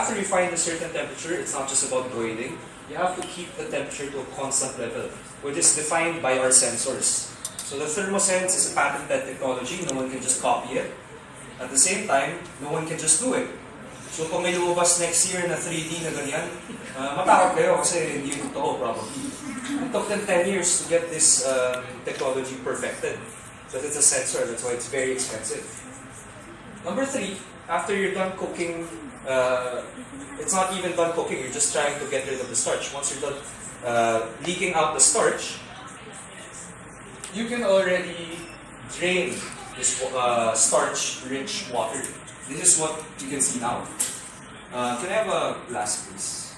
after you find a certain temperature, it's not just about boiling. You have to keep the temperature to a constant level, which is defined by our sensors. So the thermosense is a patented technology. No one can just copy it. At the same time, no one can just do it. So kung may lumabas next year na 3D na ganyan, matakot kayo kasi hindi yung totoo probably. It took them 10 years to get this technology perfected. But it's a sensor, that's why it's very expensive. Number 3, after you're done cooking, it's not even done cooking, you're just trying to get rid of the starch. Once you're done leaking out the starch, you can already drain this starch-rich water. This is what you can see now. Can I have a glass, please?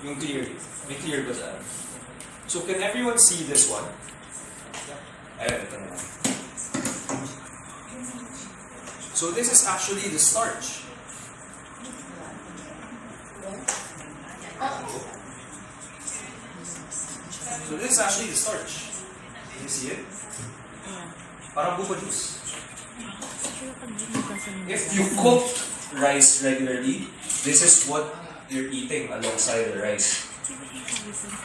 Yung clear. May clear ba dyan? So can everyone see this one? Ayun, ito na. So this is actually the starch. So this is actually the starch. Can you see it? Parang buko juice. If you cook rice regularly, this is what you're eating alongside the rice.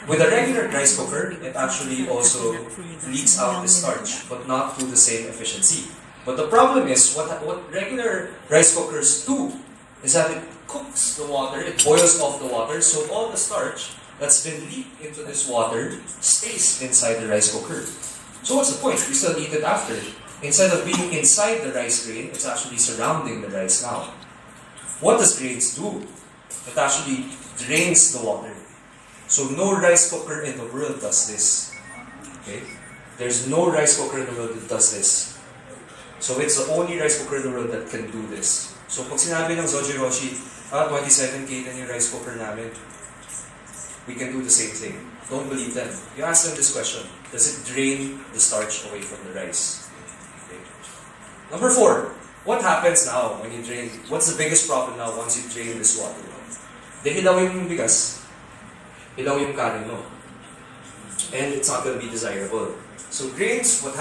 With a regular rice cooker, it actually also leaks out the starch, but not to the same efficiency. But the problem is, what regular rice cookers do is that it cooks the water, it boils off the water, so all the starch that's been leaked into this water stays inside the rice cooker. So what's the point? You still eat it after. Instead of being inside the rice grain, it's actually surrounding the rice now. What does grains do? It actually drains the water. So no rice cooker in the world does this. Okay? There's no rice cooker in the world that does this. So it's the only rice cooker in the world that can do this. So pag sinabi ng Zoji Roshi, 27K na yung rice cooker namin, we can do the same thing. Don't believe them. You ask them this question, does it drain the starch away from the rice? Okay. Number 4, what happens now when you drain? What's the biggest problem now once you drain this water? Di hilaw yung bigas, hilaw yung kanin mo. And it's not going to be desirable. So Grayns, what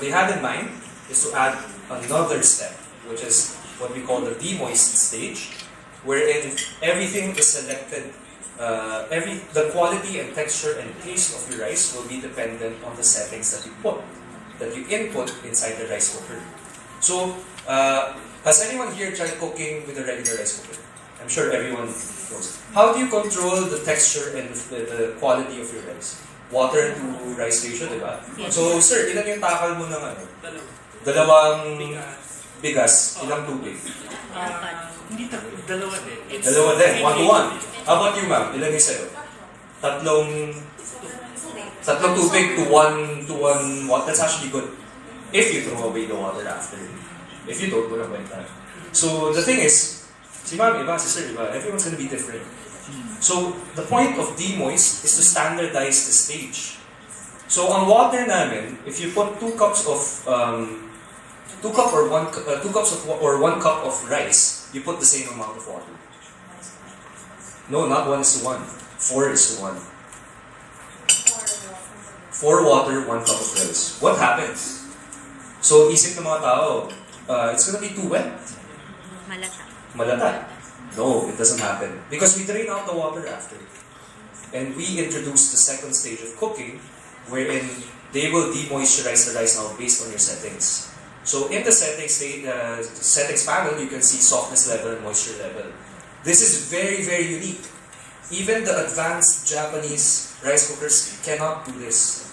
they had in mind is to add another step, which is what we call the demoist stage, wherein everything is selected. The quality and texture and taste of your rice will be dependent on the settings that you input inside the rice cooker. So, has anyone here tried cooking with a regular rice cooker? I'm sure everyone knows. How do you control the texture and the quality of your rice? Water to rice ratio, di ba? So, sir, ilan yung takal mo ng ano? Dalawang bigas, ilang tubig? Hindi dalawa din. Dalawa din, 1 to 1. How about you, ma'am? Ilan yung sa'yo? Tatlong tubig to one water. That's actually good. If you throw away the water after. If you don't, walang kwenta. So, the thing is, si ma'am iba, si sir iba, everyone's gonna be different. So, the point of demoist is to standardize the stage. So, ang water namin, if you put 2 cups of 1 cup of rice, you put the same amount of water. No, not 1:1. 4:1. 4 water, 1 cup of rice. What happens? So, isip ng mga tao, it's gonna be too wet. Malata. No, it doesn't happen. Because we drain out the water after. And we introduce the second stage of cooking, wherein they will demoisturize the rice now based on your settings. So in the settings panel, you can see softness level and moisture level. This is very, very unique. Even the advanced Japanese rice cookers cannot do this.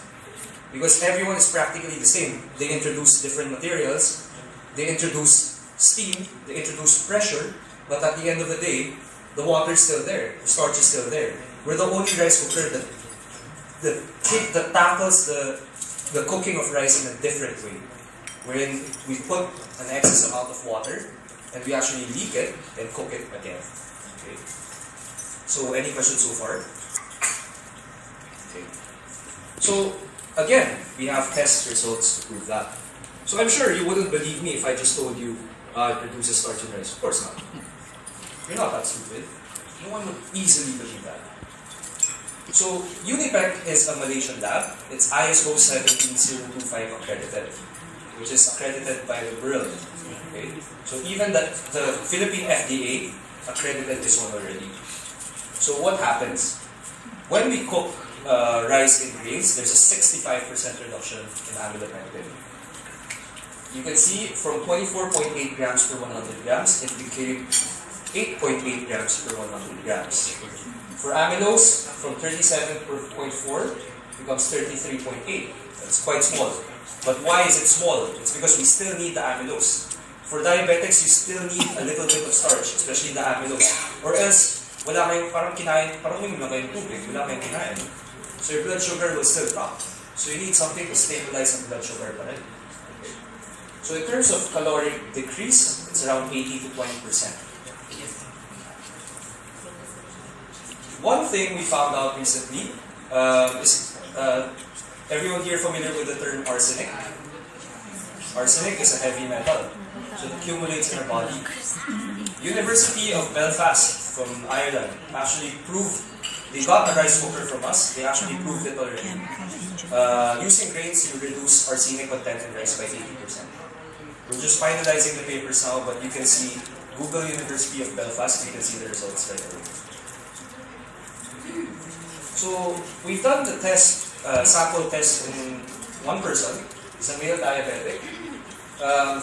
Because everyone is practically the same. They introduce different materials, they introduce steam, they introduce pressure, but at the end of the day, the water is still there, the starch is still there. We're the only rice cooker that tackles the cooking of rice in a different way. Wherein we put an excess amount of water and we actually leak it and cook it again. Okay. So, any questions so far? Okay. So, again, we have test results to prove that. So, I'm sure you wouldn't believe me if I just told you it produces starch in rice. Of course not. You're not that stupid. No one would easily believe that. So, Unipec is a Malaysian lab. It's ISO 17025 accredited, which is accredited by the world. Okay? So even the Philippine FDA accredited this one already. So what happens? When we cook rice in grains, there's a 65% reduction in amylopectin. You can see from 24.8 grams per 100 grams, it became 8.8 grams per 100 grams. For amylose, from 37.4 becomes 33.8. That's quite small. But why is it small? It's because we still need the amylose. For diabetics, you still need a little bit of starch, especially the amylose. Or else, wala kayong parang kinain, parang uminom na kayong tubig, wala kayong kinain. So your blood sugar will still drop. So you need something to stabilize ang blood sugar pa rin. Okay. So in terms of caloric decrease, it's around 80 to 20%. One thing we found out recently is, everyone here familiar with the term arsenic? Arsenic is a heavy metal, so it accumulates in our body. University of Belfast from Ireland actually proved, they got a rice cooker from us, they actually proved it already. Using grains, you reduce arsenic content in rice by 80%. We're just finalizing the papers now, but you can see, Google University of Belfast, you can see the results right away. So we've done the test, sample test in one person. He's a male diabetic.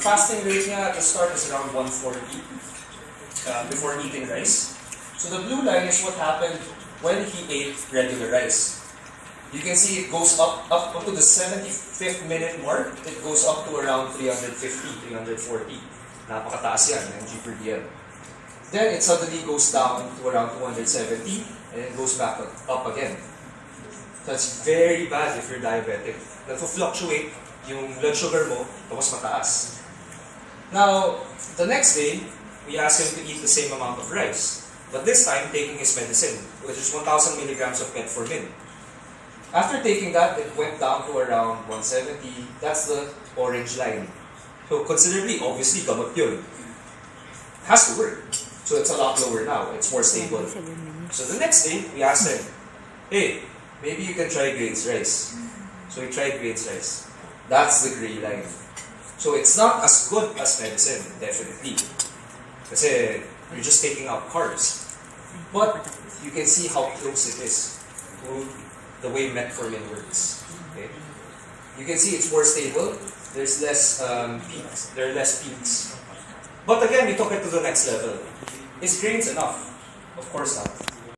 Fasting rate niya at the start is around 140 before eating rice. So the blue line is what happened when he ate regular rice. You can see it goes up to the 75th minute mark. It goes up to around 350, 340. Napakataas yan, ng G per diem. Then it suddenly goes down to around 270 and then goes back up again. That's very bad if you're diabetic. That will fluctuate yung blood sugar mo, tapos mataas. Now, the next day, we asked him to eat the same amount of rice, but this time taking his medicine, which is 1,000 milligrams of metformin. After taking that, it went down to around 170. That's the orange line. So considerably, obviously, gamot yun. Has to work. So it's a lot lower now. It's more stable. So the next day, we asked him, hey, maybe you can try Grayns Rice. So he tried Grayns Rice. That's the gray line. So it's not as good as medicine, definitely. Kasi you're just taking out carbs. But you can see how close it is to the way metformin works. Okay? You can see it's more stable. There's less peaks. There are less peaks. But again, we took it to the next level. Is grains enough? Of course not.